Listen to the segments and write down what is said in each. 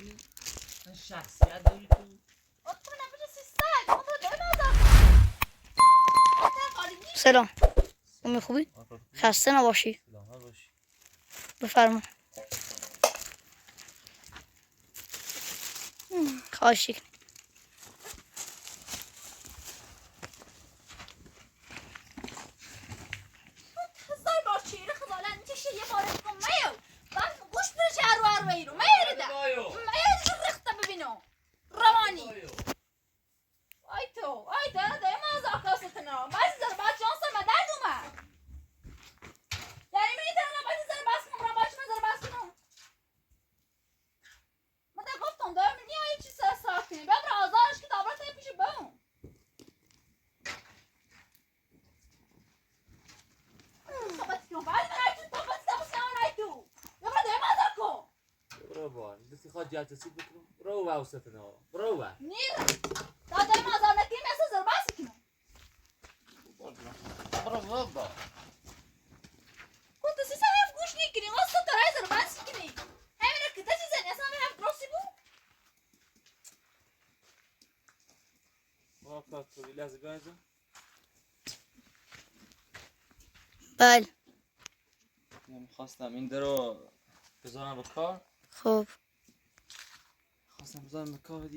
میکنی؟ من شخصیت داری تو؟ تو نمیشه سگ اون رو نمازم. سلام امی خوبی؟ خسته نباشی. سلامت باشی. بفرما. خواهش کنم. خزای با چیره خزالن میشه یه بار کن میو بعد گوش بشه ارو ایرو میرده میرده رخته ببینو روانی آی تو ده ما زاکاستنا بعضی زر بعد شانس ما درد اومد یعنی میدونم بعضی زر بس کنم را باش مزر بس کنم من ده گفتم دارم نیایی چی سر کنی ببر آزارش که دابرت پیش بون صحبت کنم بعد من ایتون تو بس دمس نمان ایتو ببر ده ما زاکو برو بار دستی خواهد جهت رسید بکنم برو و اوستنا برو و نیر داده ما آزار نکنیم مثل زر بس کنم برو بابا كنت سيسا هاف گوش نکنی واسه تو رای زر بس کنی همین که تا چیزی اصلا هاف درستی بود واقعا تو لحظه بیایزم بله. من خواستم این درو بذارم به کار. خب خواستم بذارم به کار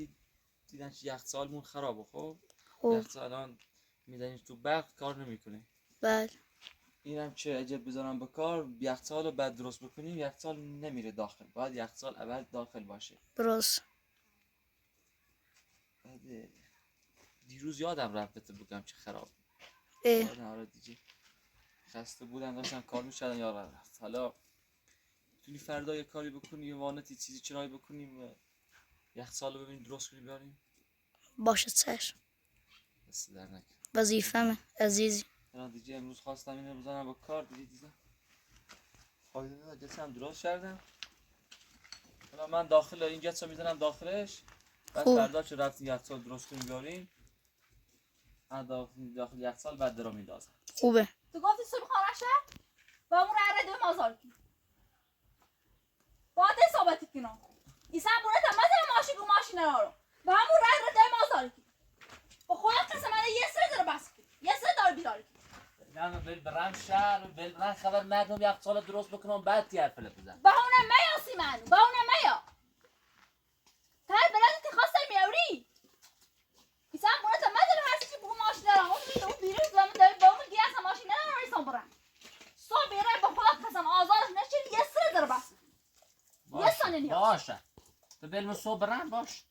دیدن چه یخچالمون خرابه. خب خب یخچال الان میزنیش تو برق کار نمیکنه. بله اینم چه عجب بذارم به کار یخچال رو بعد درست بکنیم یخچال نمیره داخل. باید یخچال اول داخل باشه. درست. بعد دیروز یادم رفت بهت بگم چه خراب. اه یادم آره دیگه خسته بودم داشتم کار می‌کردم یادم رفت. حالا میتونی فردا یه کاری بکنی یه وانتی چیزی چرایی بکنیم یخچال رو ببینیم درست کنیم بیاریم. باشه چشم. دست در نکنه. وظیفمه عزیزی. الان دیگه امروز خواستم اینو بزنم با کار دیدم فایده جسم درست کردم. حالا من داخل این جسم میزنم داخلش بعد خوب. فردا چه رفتیم یخچال درست کنیم بیاریم من داخل یخچال بعد درو میندازم. خوبه. تو گفتی صبح خانه شد و اون رای دو مازار کی باید صحبتی کنم ایسا بونه تمام ماشین گو ماشین رو و همون رای دو مازار کی با خودت قسم من یه سر در بس کی یه سر دار بیدار کی نه بل برم شهر بل برم خبر مردم یخچال درست بکنم بعد تیار فل بزنم. با اون میاسی من با اون میا تا بلد که خواستم میوری ایسا بونه تمام هر چی بو ماشین رو اون بیرون و من دارم با اون گیاس ماشین رو ریسم برم صبح بیره با خودت قسم آزارش نشید یه سر در بس یه ثانیه نیاز باشه تو بل صبح برم باش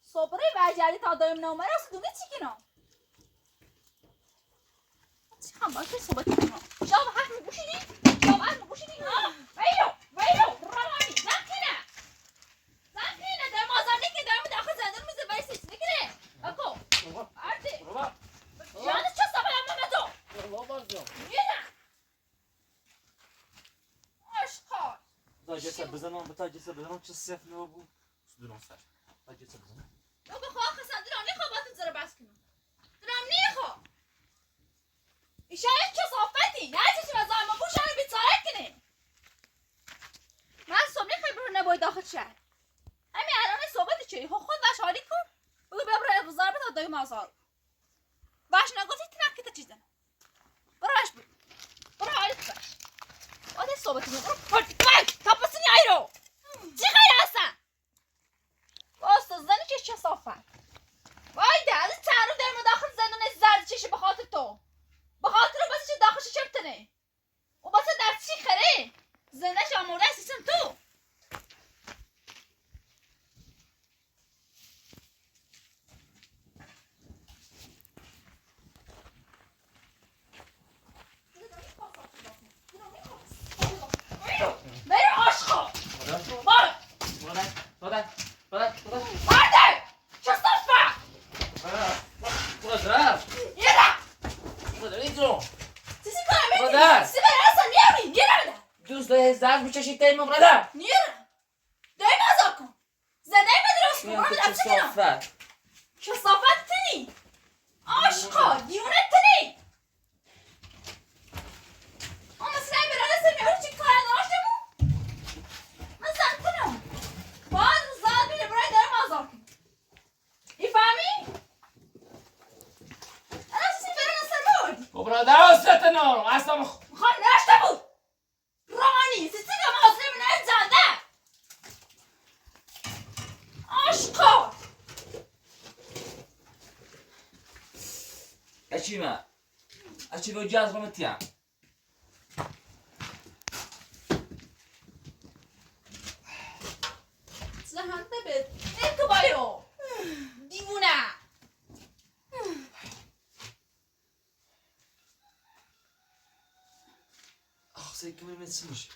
صبره وجدی تا دایم نمره است دومی چی کنم چی هم باشه صحبت کنم شام حق میگوشیدی شام حق میگوشیدی ویلو روانی نکنه در مازار نکنه دارم داخل زندان میزه باید سیچ نکنه اکو آرده جانه چه سبب همه تو نه عشقا تا جسد بزنم تا جسد بزنم چه صفر نو بود سودرم سر تا جسد بزنم لو به خواه خسن درام نیخوا باتون زره بس کنم درام نیخوا ایشاید چه صافتی نه چه چه وزای ما بوش رو بیتاره کنه من صبح نیخوای برو نباید داخل شهر همین الان صحبت چی خود باش حالی کن بگو بیا برو روزار به تا دای مازار باش نگفتی تنک که تا چیزن برو باش برو حالی باش آده صحبتی برو پرد تا پسینی ای رو چی خیلی هستن واسه زنی چه صافت وای ده از چند رو در داخل زندون زرد چشه به خاطر تو به خاطر بسی چه داخلش چپتنه و بسی در چی خره زندش آمورده سیستم تو برو عاشقا برو برده چه صافت چیزی کنم برادر. سی برای اصلا نیاری نیره بده دوست داری زرد میچشی تیم برادر نیره دای مازا کن زنده مدرس کن برو بدم چه کنم صافت چه صافت تنی عاشقا دیونه تنی اما سنای برای اصلا نیاری چی کار داشتمون من زن کنم نارم اصلا میخوام نشته بود رانی سیسی که مازنه من زنده آشقا اچیمه اچی به جاز رو متیم زهنده به تو بایو دیوونه آخ سیکه میمه چی میشه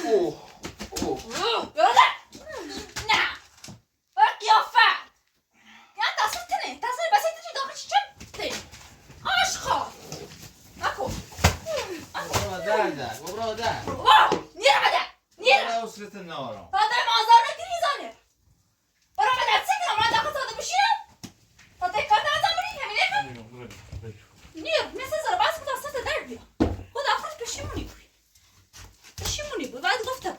اوه اوه یاده نه برای قیافت یا دستت تنه دستت بسیده چی داخل چی چم آشقا نکن برادر واو نیره بده نیره اسرت نارم داده مازار نگیری زانه برای من نفسی کنم من داخل ساده بشیرم داده کار دازم بری همینه نیر مثل زر بس که دستت در بیا خود آخرش پشیمونی بود پشیمونی بود باید گفتم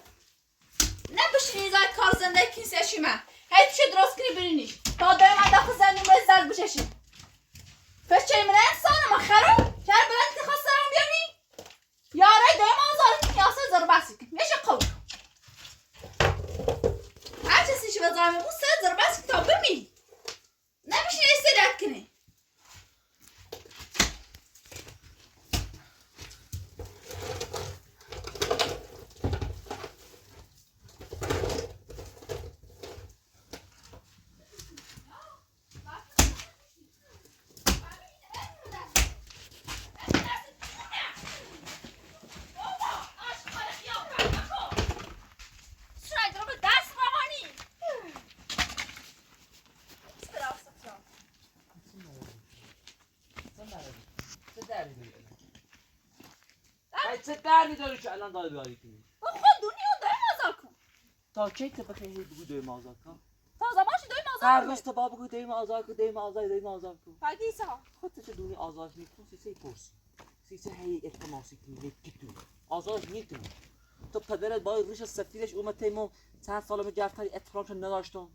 نه بشینی زای کار زنده کیسه شیمه هی چه درست کنی برینیش تا داره من داخل زنی مزدر بششیم پس چه من انسانم ما خرم که هر بلند که خواستم بیانی یاره دایم آزاری نیاسه زر بسی کن میشه قول هر چیزی شو بزرمه بود سه زر بسی تا بمی نه بشینی استراحت کنی چه دردی داری که الان داره بیاری کنی خود دنیا داره مازار کن تا کی تو بخیر بگو دوی مازار کن تا زمانش دوی هر مازار روز تو با بگو دوی مازار کن دوی مازار کن فقیسا خودت چه دونی آزار میکنی سیسه پرس سیسه هی التماسی کنی یکی آزارش نیکنی تو پدرت با ریش سفیدش اومد تیمو چند سال جرتری احترامش نداشتم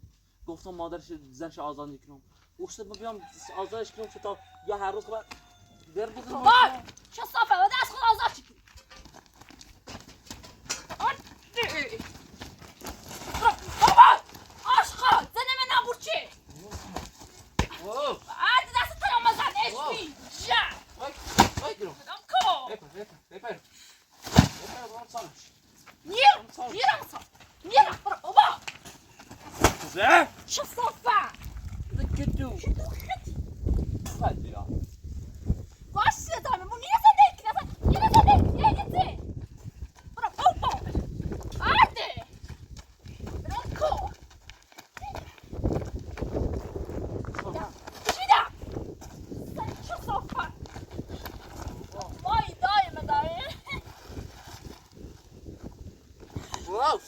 گفتم مادرش زنش آزار میکنم اوست بیام آزارش کنم که تا یا هر روز خب در بزن وای چه صافه و دست خود آزار چی کنی بابا آشقا زنه من نبور چی عادی دست تایم مزد اشکی جا وای گرم بدم کو بپر نیرم نیرم بابا زه چه صافه گدو چه دو خیلی خدی یا باشه دامه مون نیره زنده کنه نیره زنده یه گیزه برو بابا عادی بدم کو چیدم زن چه صافه وای دایم داره واو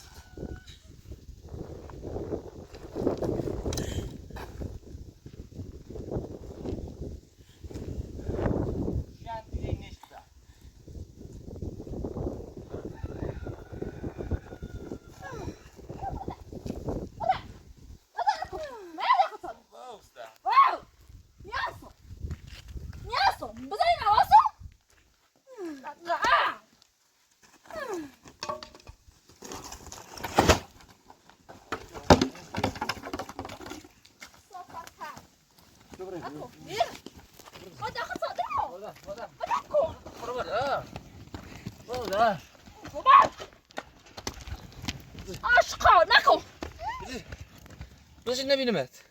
عشقا نکن بذارش نبینمت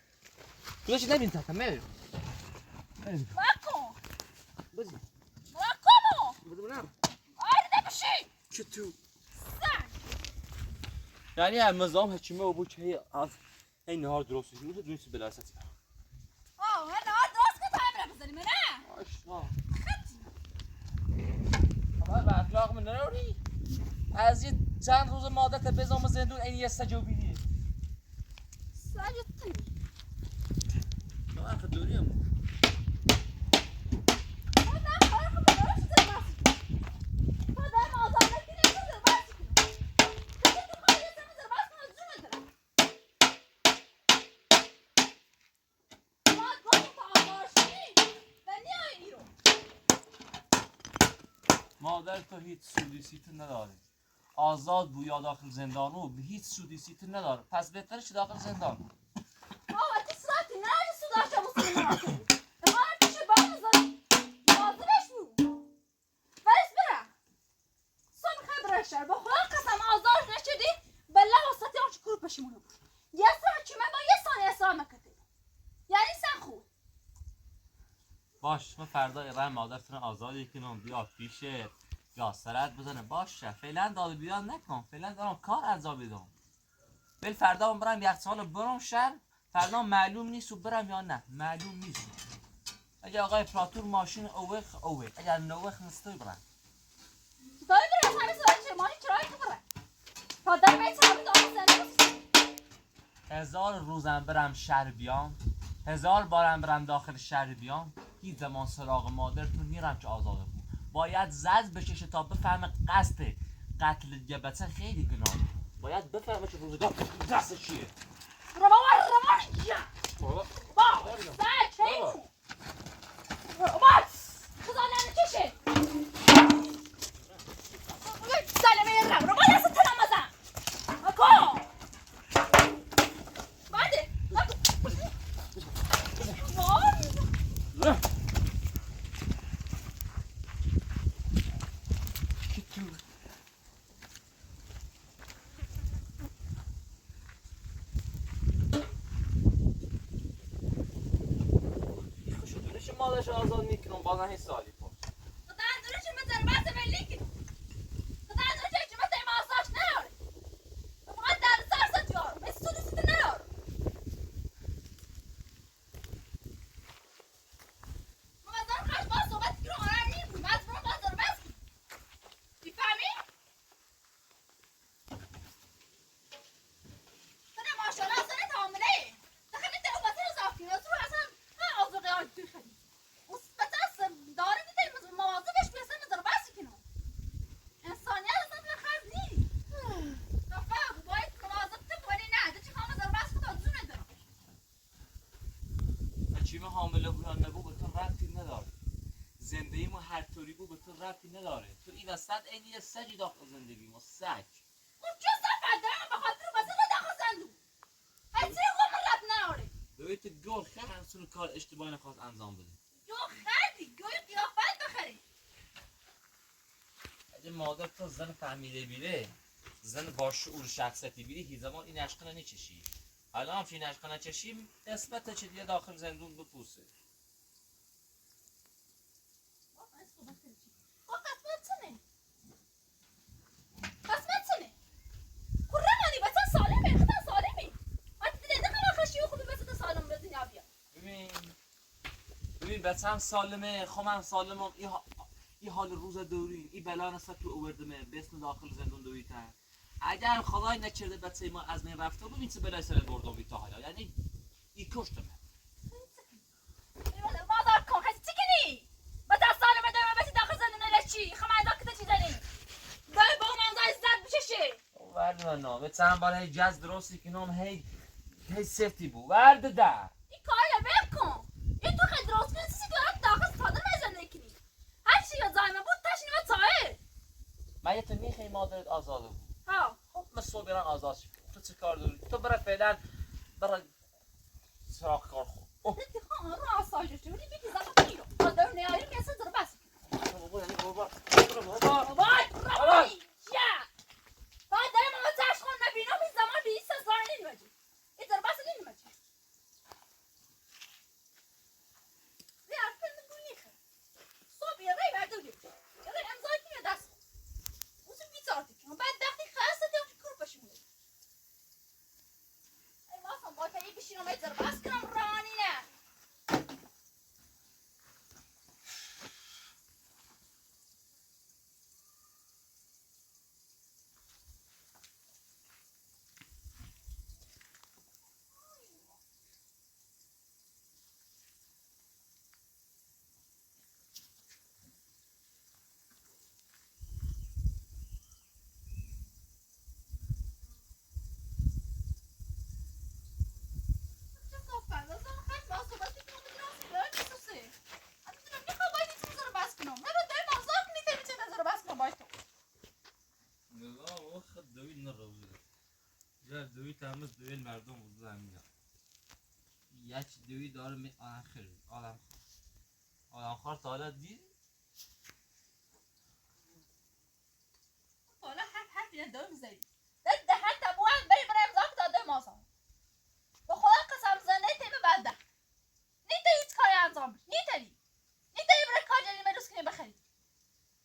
بذارش نبین تا میرم نکن بذار نکن بذارم آره نبشی که تو زن یعنی هم نظام حکیمه و بود که از این نهار درست شد میشه درست بلاست آه هر نهار درست که تعمیر بزنیم نه آشنا اما به اخلاق من نروری از یه چند روز مادت بزام زندون این یه سجوبیدی سجد تیمی تو اخ دوریم مادر تو هیچ سودیسیت نداره. آزاد بویا داخل زندان و به هیچ سودیسیت نداره. پس بهتره چه داخل زندان. آقا تی ساعتی نه سوداش بسید مراتب. دمار پیش باز زدی. مازنش بود. ولیس برم. سن خبرشر با خدا قسم آزاد نشدی. بالله وسطی آنچه کور پشیمونه بود. یه سر چی من با یه ثانیه اصرار نکردی. یعنی سن خوب. باش من فردا رای مادرتون آزادی کنم بیاد پیش یا سرت بزنه باشه فعلا داد بیاد نکن فعلا دارم کار انجام بدم بل فردا برم یک سال برم شهر فردا معلوم نیست و برم یا نه معلوم نیست اگه آقای پراتور ماشین اوه اگر نوخ نستوی برم دایی برم همه سرای چه ماهی چرایی که برم پادر بیت همه داری زنده 1000 روزم برم شهر بیام 1000 بارم برم داخل شهر بیام هیچ زمان سراغ مادرتون میرم که آزاده بود باید زد بکشه تا بفهمه قصد قتل گبته خیلی گناه باید بفهمه که روزگاه دست چیه روان یا با سر چه این روان خدا ننه چشه سلمه رو روان دست تنم مزم اکو بعده مادرش آزاد میکنم بازن هیچ سالی پس خدا اندونه چه مزر بحث ملی کنم خدا اندونه چه مزر ماساش نیاره فقط در سر ست یارو مثل تو دیسیت نیاره مزر خش باز صحبت کنم آرام نیم بود مزر برو مزر بس کن بیفهمی؟ سنه ماشالله سنه تامله دخلی دلو بسر زافی نزرو اصلا آزاقی آجدوی خیلی بس داره دیده مواظبش بیسته مزر بسی کنم انسانیت اصلا به خرد نیست دفعه باید مواظب تو ولی نه ده چی خواه مزر بس کن تا زونه دارم چیم حامله بودن نبود به تو ربطی نداره زندگی ما هر طوری بود به تو ربطی نداره تو این وسط این یه سجی داخل زندگی ما سج اون چه صفت دارم به خاطر بسه رو داخل زندون هیچی رو من رب ناره دویت گل خیلی همسون کار اشتباهی نخواست انجام بده جو خردی گوی قیافت بخری اگه مادر تو زن فهمیده بیره زن با شعور شخصیتی بیره هیچ زمان این عشقه نچشی الان هم که این عشقه نچشیم قسمت چه دیگه داخل زندون بپوسه قسمت چنه قسمت چنه خورمانی بچه سالمه خدا سالمه حتی دیده خلا خشی و خوبی بسه سالم به دنیا بیا ببین بچم سالمه خمم سالمم این حال روز دوری این بلا نسبت تو اووردمه به اسم داخل زندون دویتر اگر خدای نکرده بچه ما از من رفته ببین چه بلای سر بردم بی تا حالا یعنی این کشتمه مادر کن خیلی چی کنی بچه سالمه دومه بسی داخل زندون لچی خمه داخل چی زنی دای با من زای زد بچشه ورد من نام بچم بالا هی جز درستی کنم هی سفتی بو ورد ده این کاری بکن این تو خیلی درست کنی چیزی دارد داخل سادر میزنده کنی هر چی یا زایمه بود تشنی و تایه من یه تو میخوای مادرت آزاده بود ها خب من صبح برن آزاد شد تو چه کار داری تو برای فعلا برای سراغ کار خود ها رو آسایش چه بودی بیدی زمان پیرو آدار نیاری میسه در بس بابا یعنی بابا بابای ربایی یا باید دارم اما چشم خون نبینم این زمان به ایست زار نمیمجی این در بس نمیمجی بیار کنم بونی خیلی صبح یه ری بردو گفت یه ری امضای کنی دست اوزو بیزارتی کنم بعد دقتی خسته دیو که کور پشمونه ای واسم باید تا یه بشینم ای در بس کنم رانی نه دوی تماس دوی مردم و زمین یک دوی داره می آخر آدم خار تا حالا دید حالا حرف اینه دو میزنی ده حتی بوان بری برای امضا که داده مازم به خدا قسم زنده تیمه بلده نیته هیچ کاری انجام بید نیته برای کار جنی مروز کنی بخری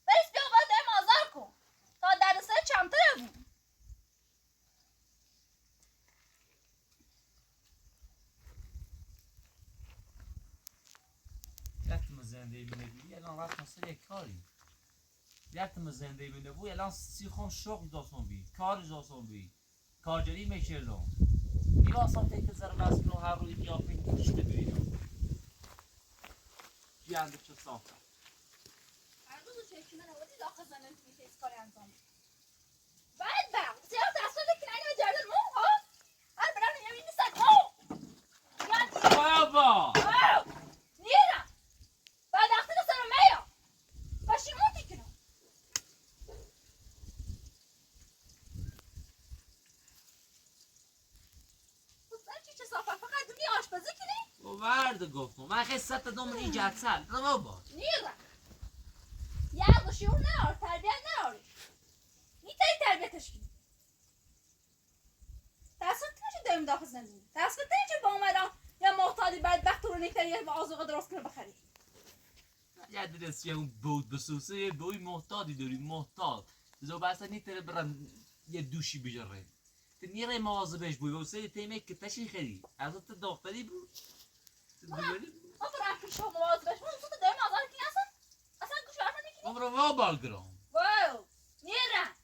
بریس بیا باید دایم آزار کن تا در سر چمتره بود یکتم زنده می نبودی الان رفت مثل یک کاری یکتم زنده می نبودی الان سیخون شغل داستان بید کار داستان بید کارجری میکردم این آسان تیک زر مسئول هر روی قیافه کشته ببینم جیانده چه صافه هر روز چه کنه نوادی داخل زنده نیته هیچ کاری انجام بید بعد با زیاد دستور کنه و جردن مو ها هر برای یمین نیستن مو یادی بابا نیرم بعد اختر سرم میا باشی موتی کنم چه صافه فقط دونی آشپزی کنی؟ و ورد گفتم من خیلی ست دومن این جهت سل بابا نیرم یاد و شعور نهار تربیت نهاری نیتایی تربیتش کنی تصور کنی چه دایم داخل زندگی تصور کنی چه با اومدم یا محتالی بدبخت رو نیتایی یه آزوغه درست کنه بخری یه درست یه اون بود بسوسه یه بوی محتاطی داری محتاط زو بسته نیتره برن یه دوشی بجره تو نیره مواظبش بوی واسه تیمه که تشی خری از تو دختری بود ما برای پیش هم مواظبش بود تو دایم آزار کنی اصلا گوش برفن میکنی عمرو وابال گرام واو نیرم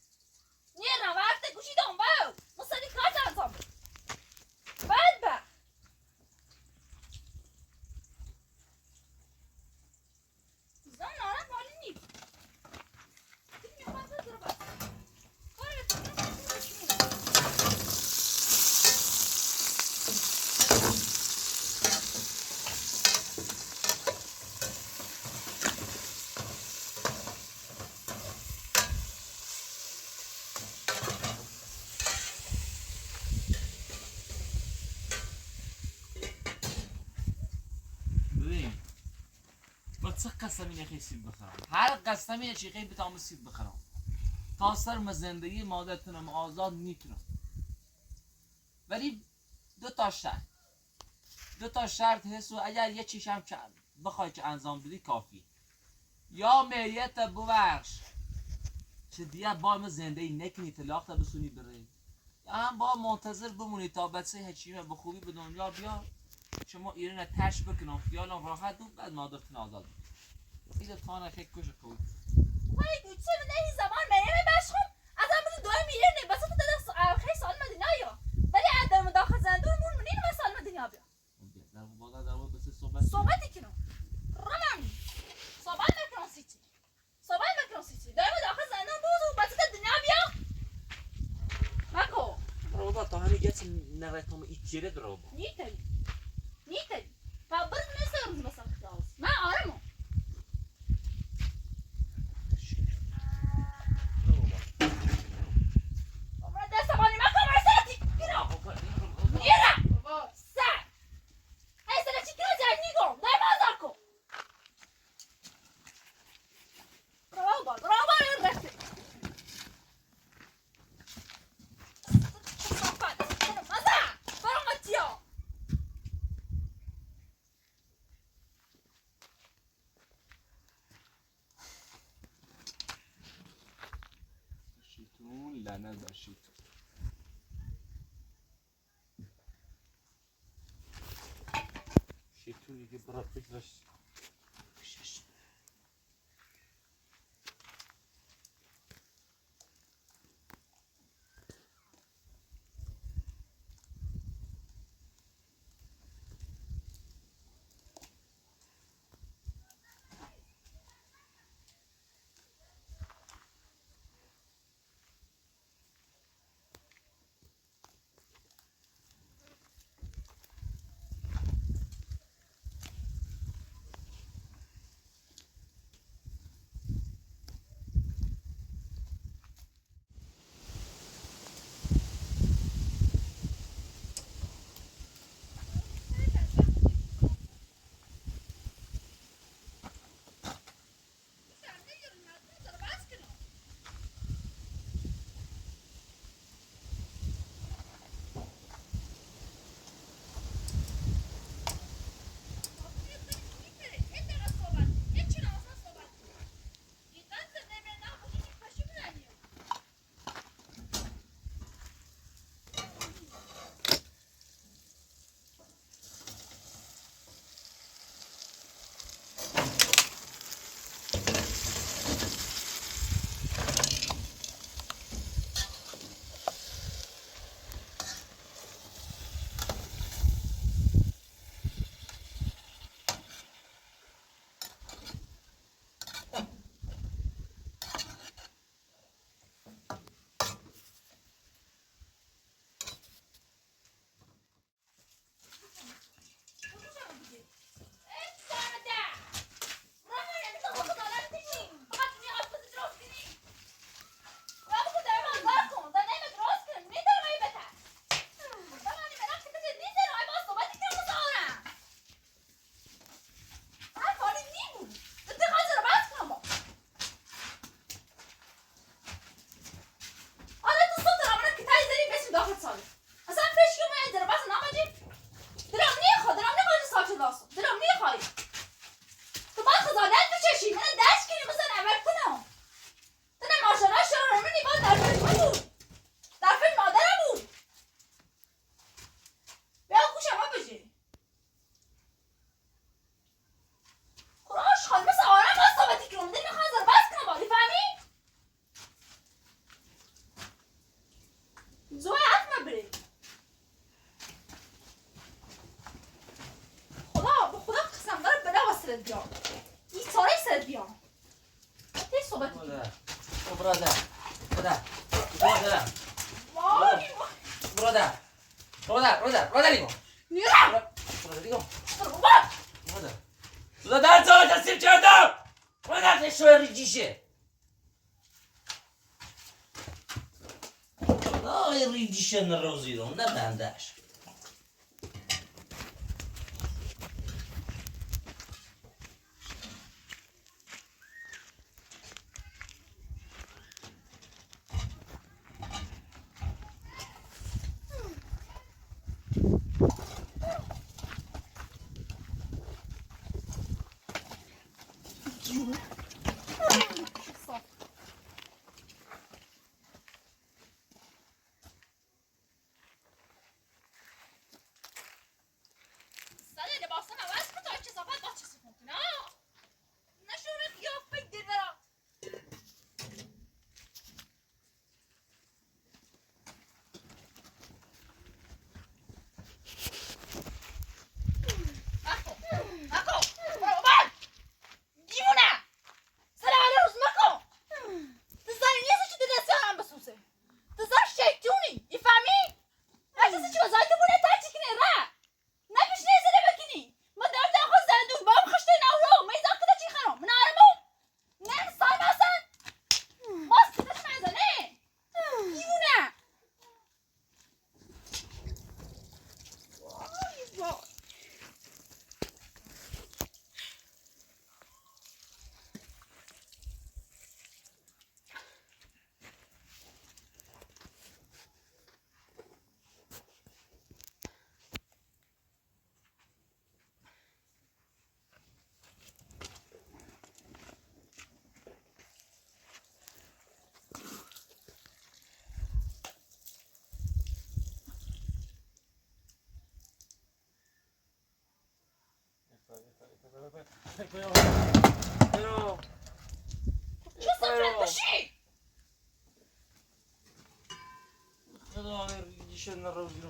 وقت گوشی دام واو مستدی کار انجام بده بدبخت زن نارم مالی نیست دیگه میخواد بذاره بس کار ببین با چه قسمی نخی سیب بخرم هر قسمی نشی خیلی بتام سیب بخرم تا سر زندگی مادرتونم آزاد میتونم ولی دو تا شرط هست و اگر یه چیشم بخوای که انجام بدی کافی یا مریت ببخش چه دیگه با ما زندگی نکنی طلاق تا بسونی بره یا هم با منتظر بمونی تا بچه هچیمه به خوبی به دنیا بیا شما ایران تش بکنم خیالم راحت بود بعد مادرتون آزاد بود این تانه خیلی کش خوب وای گوچه من این زمان میرم بشخم از هم بده دوی میرنه بس تو دست خیلی سال مدینه یا ولی عدم داخل زندون مون منین من سال مدینه بیا در بالا در بالا بس صحبتی کنم رمان صحبت نکنم سیچی دوی داخل زندون بود و بس تو دنیا بیا مکو بابا تا همین گت نراتم ایچیره درو نیتری فبرز میسرم مثلا خلاص من آرامم عمر دست مالی مکو مرساتی نیرم سر ای سر چی کنه جای نیگم دای مازار کن برو بار رفته شیطون لعنت بر شیطون شیطونی که برای فکرش بیا این ساره سر بیا تی صحبت برادر نیرم برادر جا تصیم کردم برادر شوی ریجیشه نه ریجیشه نروزی رو نه بندش چه سفرت باشی؟ خدا ریجیشه نروزی رو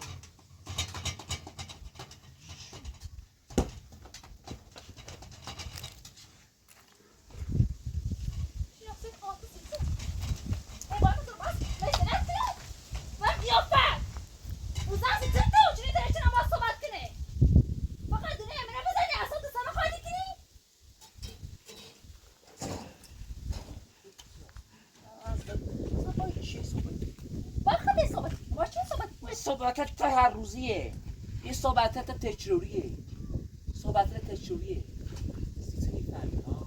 صحبتت تا هر روزیه این صحبتت تکروریه صحبتت تکروریه چیزی میفهمی ها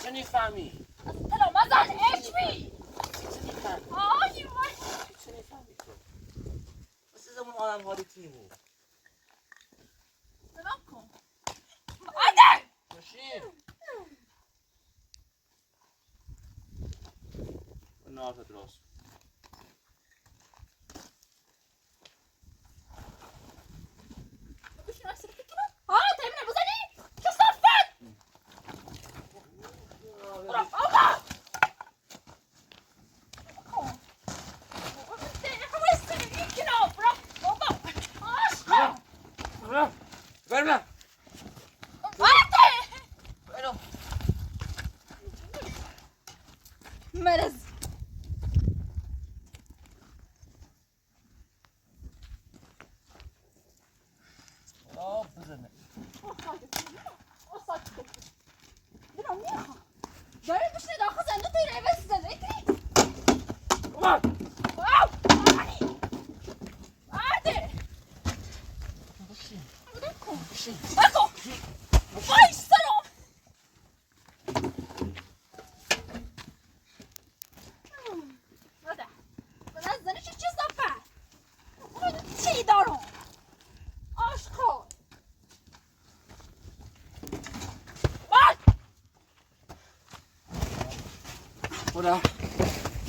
چه نفهمی چه نفهمی تو مثل زمان آدم حالی تیم بود باشیم نارت راست برم مرز بزنه داره بشنه داخل زنده توی روز زنده کنی عرده بکن وای سلام بده زنه چه صفه چی دارم آشخور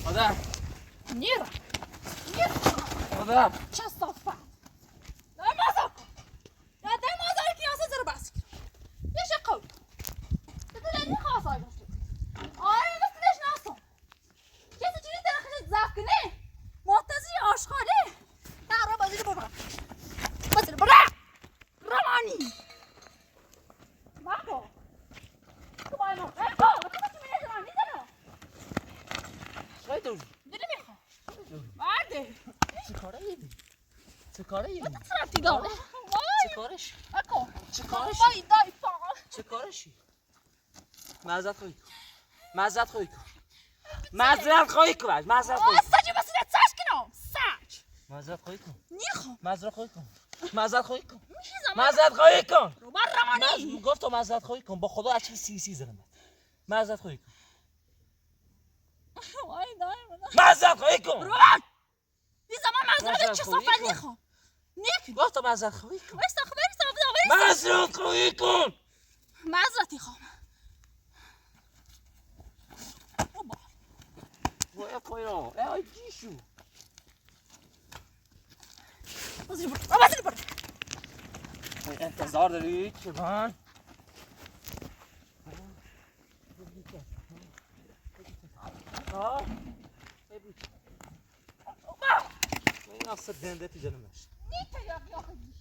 خدا نیرم خدا چه صفه نه مازا کن نه ده مازا رو کیاسه زر بس کن یه قول بده نخواست آی باشد آره بسیدش ناسم کسی چیزی درخشت زف کنه محتضی آشخاله نه را بازی رو ببرم بازی رو برم تو دل میخوام مرده چه کاره ایدی چه کاره ایدی چه رفتی داره چه کارش اکو چه کارش وای دای پا چه کارشی معذرت خواهی کن معذرت خواهی کن معذرت خواهی کن معذرت خواهی کن ساجی بس نه ساج کنم ساج معذرت خواهی کن نیخوام معذرت خواهی کن معذرت خواهی کن میشه زمان معذرت خواهی کن رو بر رمانی گفت تو معذرت خواهی کن با خدا اچی سی زدم معذرت خواهی کن وای دای معذرت خواهی کن رو بر بی زمان معذرت مزرعه چه خواهی صفت کن. نیخوام نیک گفت تو معذرت خواهی کن وایستا خبری معذرت خواهی کن معذرتی خوام وای پایرا ای جیشو بازی برو انتظار داری که من این اصلا دنده تی جنمش نیک یا خیلی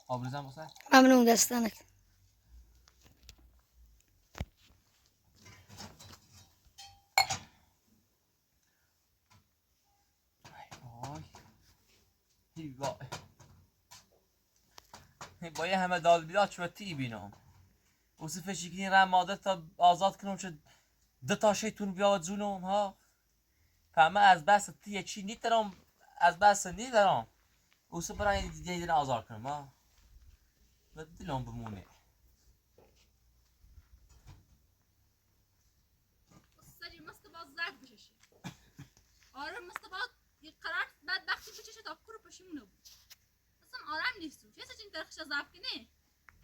آبریزم بسن ممنون دستانك با یه همه داد بیداد شو تی بینم اوصف شکلی رم ماده تا آزاد کنم چه دو تا شیطون بیاد زونم ها فهمه از بس تی چی نیترم از بس نیترم اوصف برای دیگه آزاد کنم ها و دلم بمونه سری مست باز زرد بششه آره مست باز یک قرار بدبختی بچشه تا کور پشیمونه بود اصلا آرام نیستم چه سچین درخش زفت کنی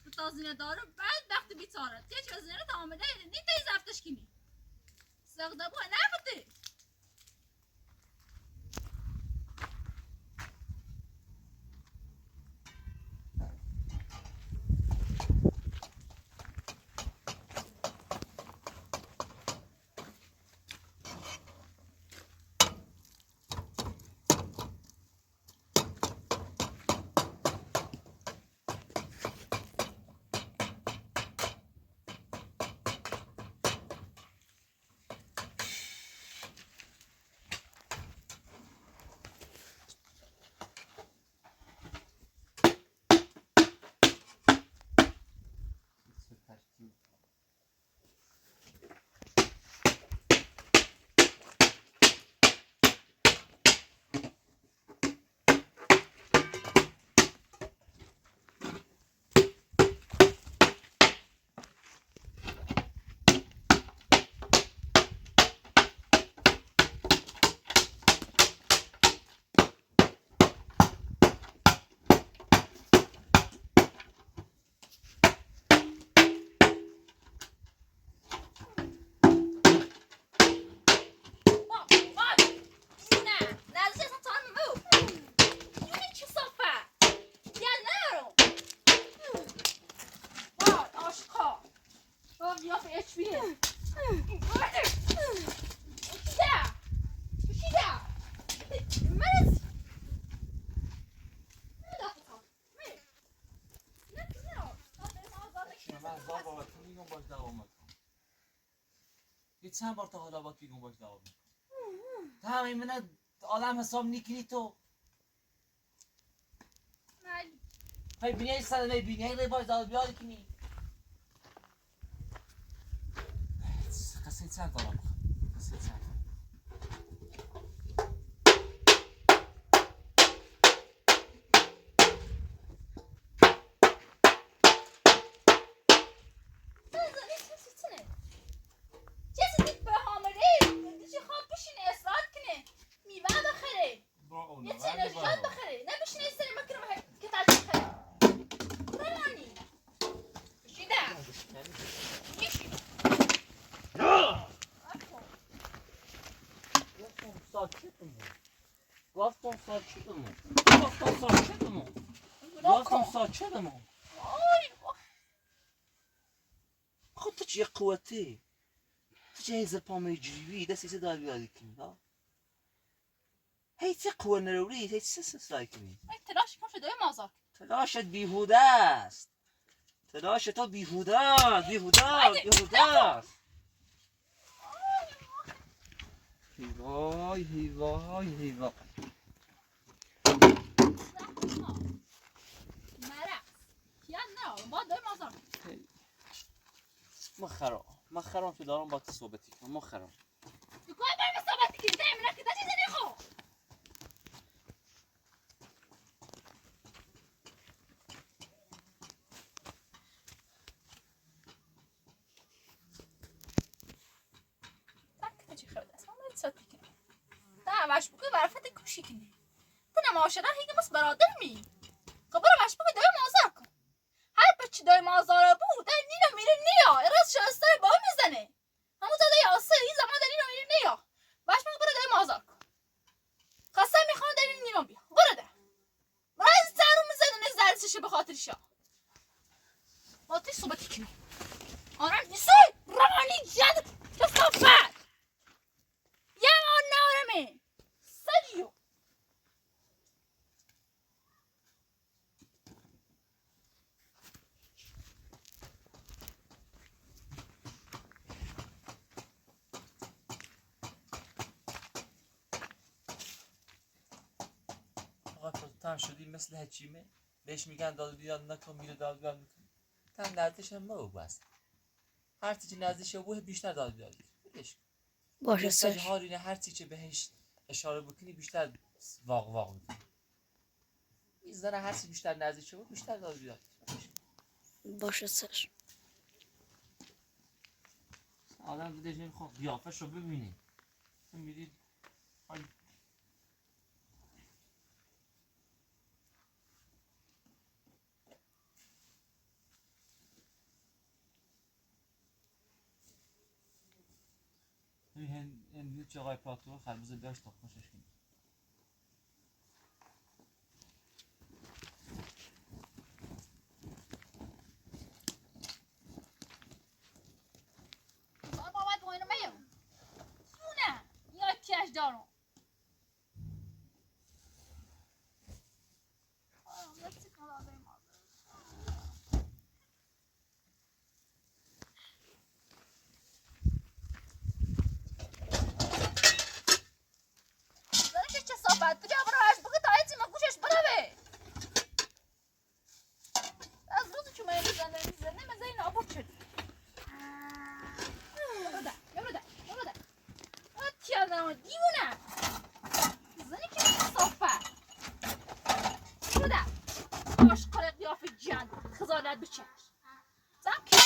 تو تازینه داره بدبختی بیچاره تیچ وزنه تامده نیت ای زفتش کنی سقدا بو نفته چند بار تا حالا با کی باش دعوا میکنی تا همین منه آدم حساب نیکنی تو های بینی سر نبینی های باش دعوا بیاری کنی قصه چند تا آدم قصه چند رفتم ساکتمون رفتم ساکتمون خود تو چیه قوته تو چه هزر پامه جیوی دستی سه دار بیادی کنی ها هی چه قوه نروری هی چه سای کنی تلاش کن شده مازار تلاشت بیهوده است تلاش تو بیهوده است هیوای مرس کیا نه با دوی مازار مخرام که دارم با تو صحبتی کنم مخرام تو کوی بر مسابقتی که دائما که چیزی نخو tak چی خود است من صد کنم تا واش بگو برفت کوشی کنی تو نماشرا هیچ مس برادر می قبر واش بگو دوی مازار کن هر بچه دوی مازار بود در نینو میره نیا راست شسته با میزنه همون زده یاسه این زمان در نینو میره نیا واش بگو برو دوی مازار کن خاصه میخوام در این نینو بیا برو ده برای زنو میزنه زرسشه به خاطر شا با تی صحبتی کنی آرام نیسوی روانی جد کسافت یه آن نارمه سریو آقا تو تم شدی مثل هچیمه بهش میگن داد بیاد نکن میره داد بیاد میکن تم نردش هم مو بست هر چی نزدیشه بوه بیشتر داد بیاد بلش باشه سج سر هارینه هر چی بهش اشاره بکنی بیشتر واق میکنه این زن هر چی بیشتر نزدیشه بود بیشتر داد بیاد باشه سر آدم دیدش نمیخواد قیافش رو ببینی تو میری این چه آقای پاتو خربوزه بیاش تا خوشش کنی بابا تو اینو میام نه یا پیش دارم زنش چه صافت بجا برو هش بگو تا ایتی ما گوشش بروه از روزی که من میزنه مزه این آبود شد برو ده تیادم دیوونه زنی که صافت برو ده باش کار قیافه جن خزانت بچش زم که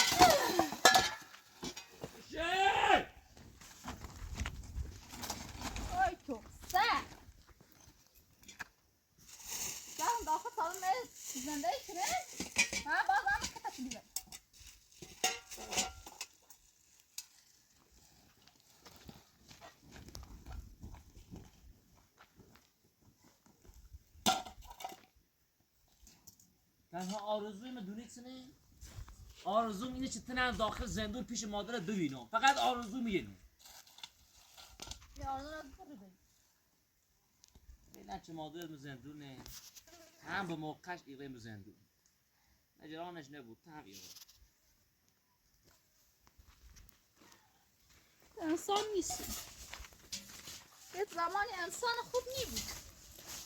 آی تو سر زم داخل سالم زنده کنه من باز هم کتا کنیم تنها آرزویم دونید نه آرزوم اینه که تنم داخل زندون پیش مادرت ببینم فقط آرزو میگنم یه آرزو رو برو ببین نه چه مادرت زندونه هم به موقعش ایقیم زندون نجرانش نبود هم ایقیم انسان نیستی یه زمانی انسان خوب نیبود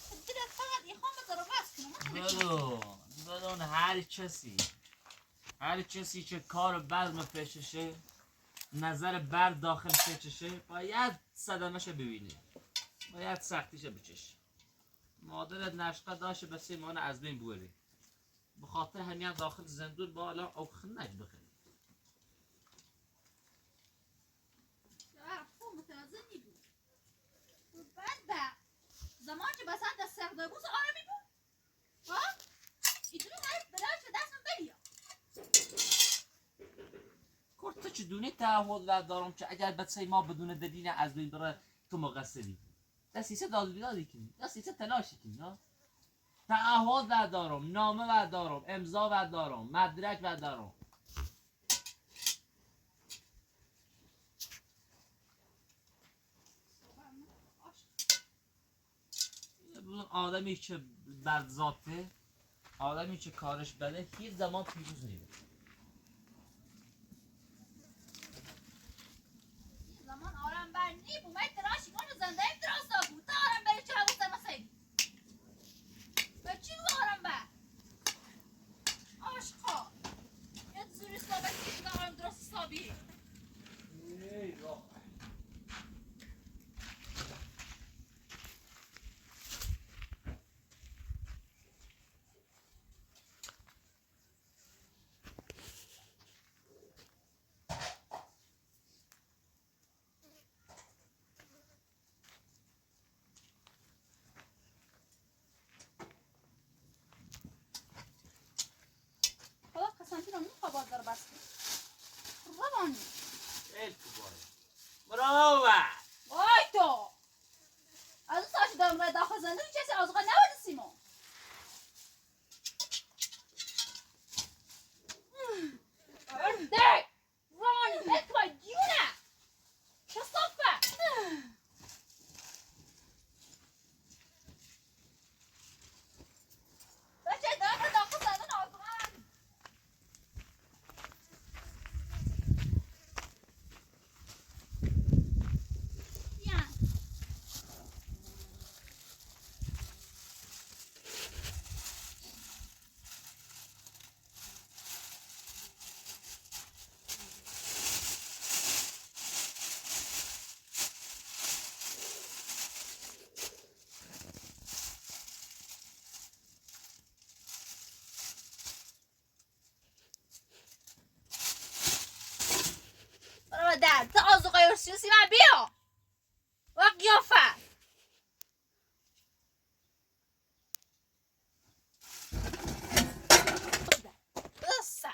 دیدت فقط یه خواهم بذاره بس کنم بدون هر کسی که کار بزم پیششه نظر بر داخل پیششه باید صدمش ببینه باید سختیش بچشه مادرت نشقه داشته بس ایمان از بین بوره به خاطر همین داخل زندون با الان اوخنج بخیر خوب متوازن نیبود بعد زمان که بسن دست سرده بود آرمی بود ها؟ ایدونی هر بلاش به دست من بریا کرد تو چه دونه تعهد دارم که اگر بچه ما بدون دلیل از بین بره تو مقصری دستیسه داد بیدادی کنی دستیسه تلاشی کنی نه تعهد و دارم نامه و دارم امضا و دارم مدرک و دارم آدمی که بد ذاته آدمی که کارش بده هیچ زمان پیروز نیست زمان آرام بر نی بومه تراشی کنو زنده ایم تراستا بود تا آرام بری چه هفته مسایی به چی رو آرام بر آشقا یه زوری ثابت کشیده آرام درست حسابی خدا قسمتی رو میخواه بازار بس کن روانی ای تو مراوه وای تو از اون ساعتی دارم رای داخل زنده کسی آزوغا نباید سیمون ده روانی اتبای دیونه کسافه بچه دارم رای داخل زنده آزوغا بیان برو در تا آزوغای ارسیوسی من بیا و قیافه بسج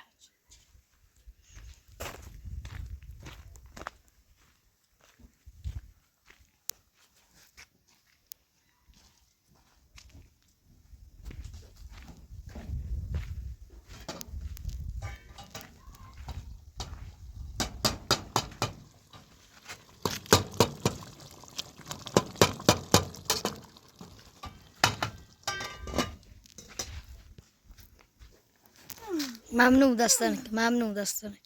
ممنوع دستانک ممنوع دستانک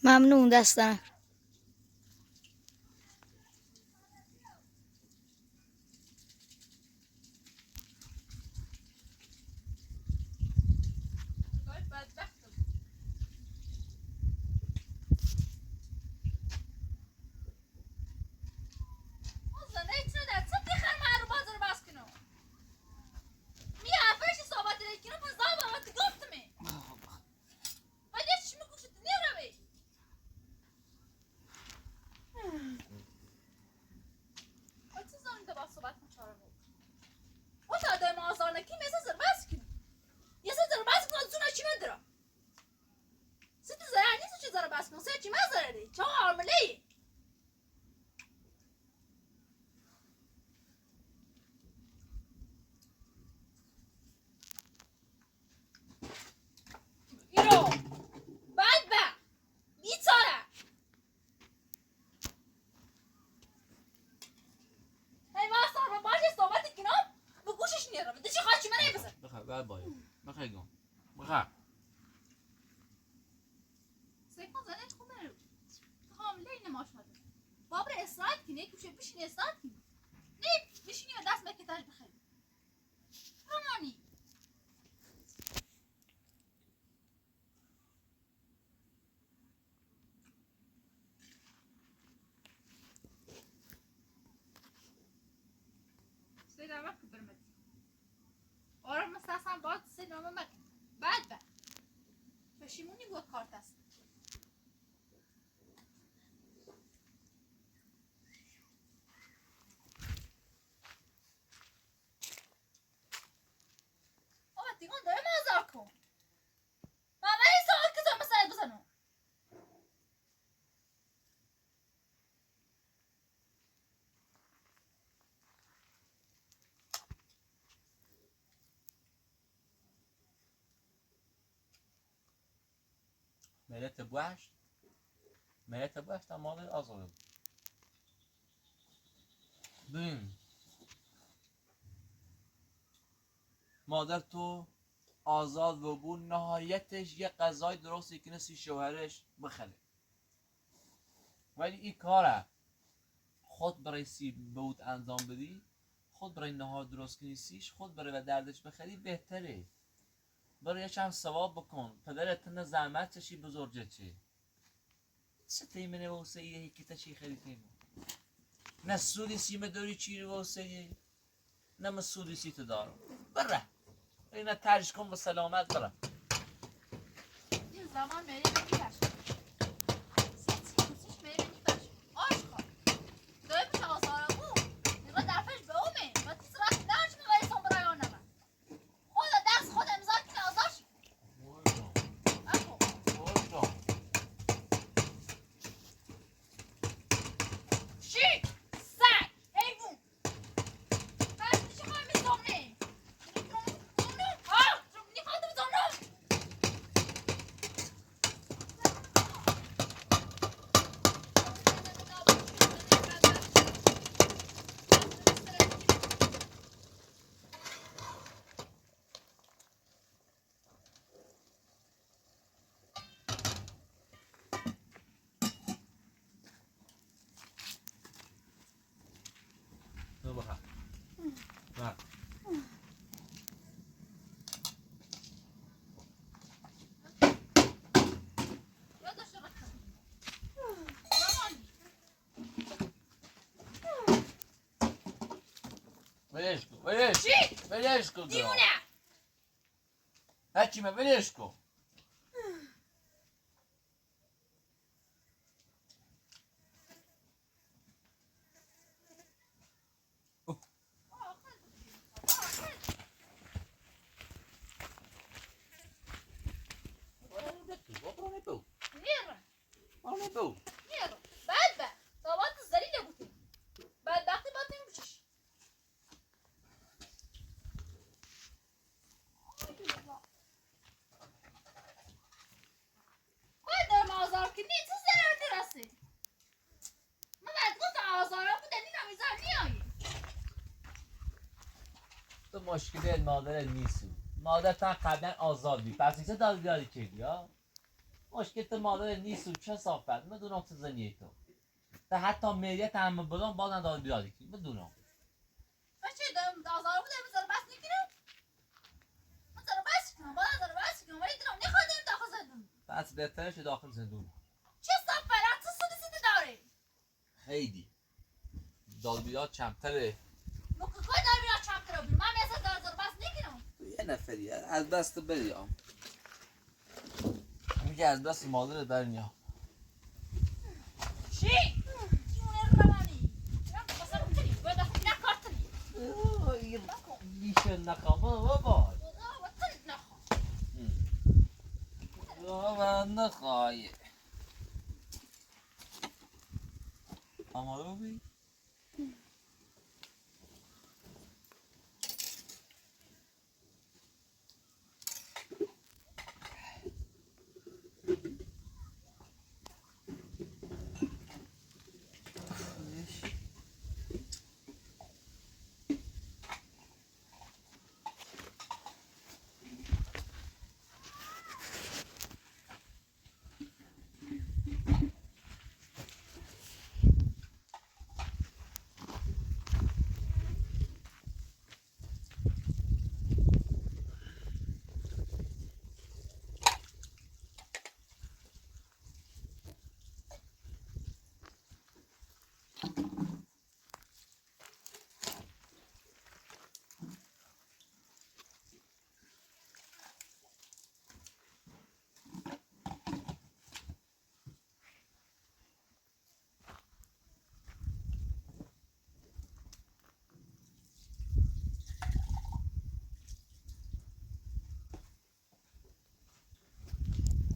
ممنوع دستانک بعد باید بخیگم بخیر سیکون زنش خوبه حامله اینه ماشاءالله بابر استراحت کنی کوشه بشین استراحت کنی نه بشینی و دست بکتاش بخیر رمانی سینما که برمد آرام مستحسن باید سینما مکن بعد پشیمونی بود کارت است آبا دیگه داره مازار کن من این ساعت که تو مسئله بزنم ملت بوشت هم مادر آزاده بود ببین مادر تو آزاد و بود نهایتش یه غذای درستی که نسی شوهرش بخره ولی این کاره خود برای سیب بود انجام بدی خود برای نهار درست کنی سیش خود برای و دردش بخری بهتره برایش هم ثواب بکن پدرت نه زحمت چشی بزرگه چه تیمنه و حسیه که تشی خیلی تیمه نه سودی سیمه داری چیره و حسیه نه مسودی سی دارم بره اینه ترش کن به سلامت بره این زمان میری بگیرش سیچی کسیش میری بگیرش آشقا دوی بچه آزاره بود نگاه درفش به اومه و تیز رفت درش میبری سن برای آن نمه خود دست خود امضا کنه آزاش اکو چی؟ سگ حیوون هرچی چه خواهی میزامنه ها نیخواد بزامنه تو بخیر بخیر یادش رو بکنم زمانی ولش کن ولش چی؟ ولش کن دیوونه هرچی من ولش کن نیرو بعد صابات زلیل بودی بدبختی باید نمیشش باید دارم آزار کنی چه ضرر درسته من بعد گفتم آزاره بوده نینا میزار نیایی تو مشکل مادر نیست مادر تا قبلا آزاد بی پس نیسته داد بیاری کردی ها مشکل تو مادر نیست چه صافت بدونم تو زنیه تو حتی مریت هم بدون باز نداد بیاری کردی بدونم بچه دارم آزاره بوده میزار بس نکنم میزار بس کنم باید میزار بس کنم ولی دارم نخوادیم داخل زندون پس بهترش داخل زندون چه صافت چه سودی سیده داره خیلی داد بیاد کمتره مکه کای دار بیار چپ رو بیر من میسه دار بس نکنم یه نفری از دست بریام میگه از دست مادر در میام چی؟ جونه روانی من بسر کنی باید خود نکارتنی میشه نخوام بابا خدا و تن نخواه بابا نخواه اما رو بی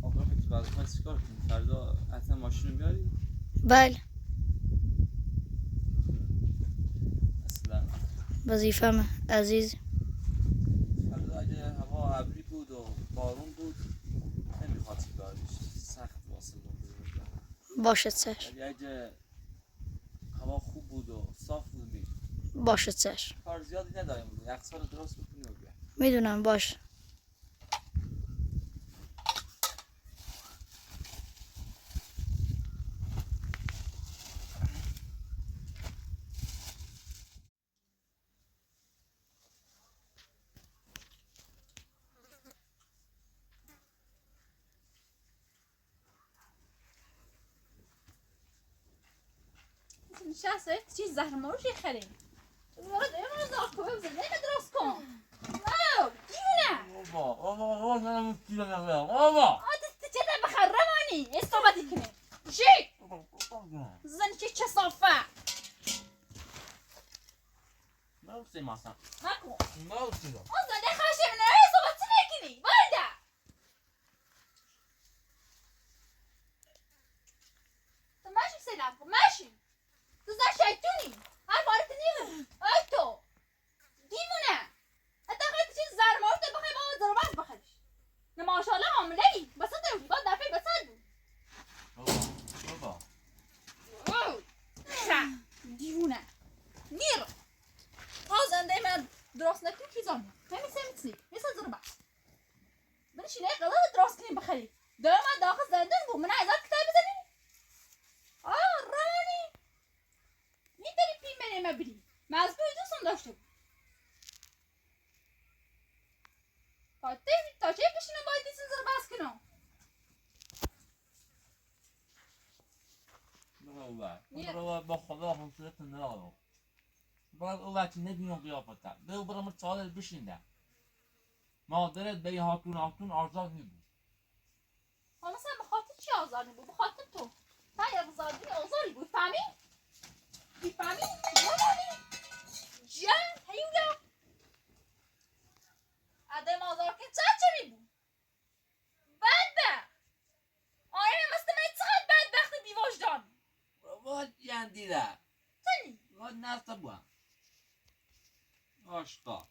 آقا تو بعد می‌خوای چیکار کنی؟ فردا حتما ماشین رو بیاری؟ بله اصلا وظیفه‌مه عزیز. فردا اگه هوا ابری بود و بارون بود نمیخواد چیکار بشه، سخت واسه بود. باشه چشم. ولی اگه هوا خوب بود و صاف بود میری. باشه چشم. کار زیادی نداریم بود، یخچال رو درست بکنی و بیا. میدونم باشه. نشسته چیز زهر ماروش خریم وارد اون از آقا بزن درست کن واو دیونه بابا بابا عادت چه ده بخرمانی استوبتی کنه شی زن چه صافه مرسی ماسا نکن مرسی آزا ده خواهشه منه استوبتی نکنی وارده تو ماشی سلام کن ماشی تو زن شیطونی هر بارت نیمون ای تو دیوونه حتی خیلی چیز زرمارت بخوای با ضربت بخریش نه ماشاءالله حامله ای بسه دوری با دفعه بسه دو بابا دیوونه نیر آزنده من درست نکنی کی زانه همین سمیتسی مثل ضربت من شینه قلب درست کنیم بخری دائما داخل زندان بود من عايزاك کتاب بزنی رانی میتونی پی منی مبری مزبوع دوستم داشته بود تا چه بشینم باید دیسین زر بس کنم برو با خدا حوصلت ندارم باید او وقتی نبینم قیافته بگو برام سوال بشینده مادرت به یه هاتون آزاد میبود مثلا به خاطر چی آزاری بود؟ به خاطر تو تا آزاری بود فهمی؟ میفهمی؟ مامانی جان هیولا ادم آزار که چه بود؟ بدبخت آره مثل من چقدر بدبخت بی وجدان بابا جندیده تنی باید نفته بوام آشقا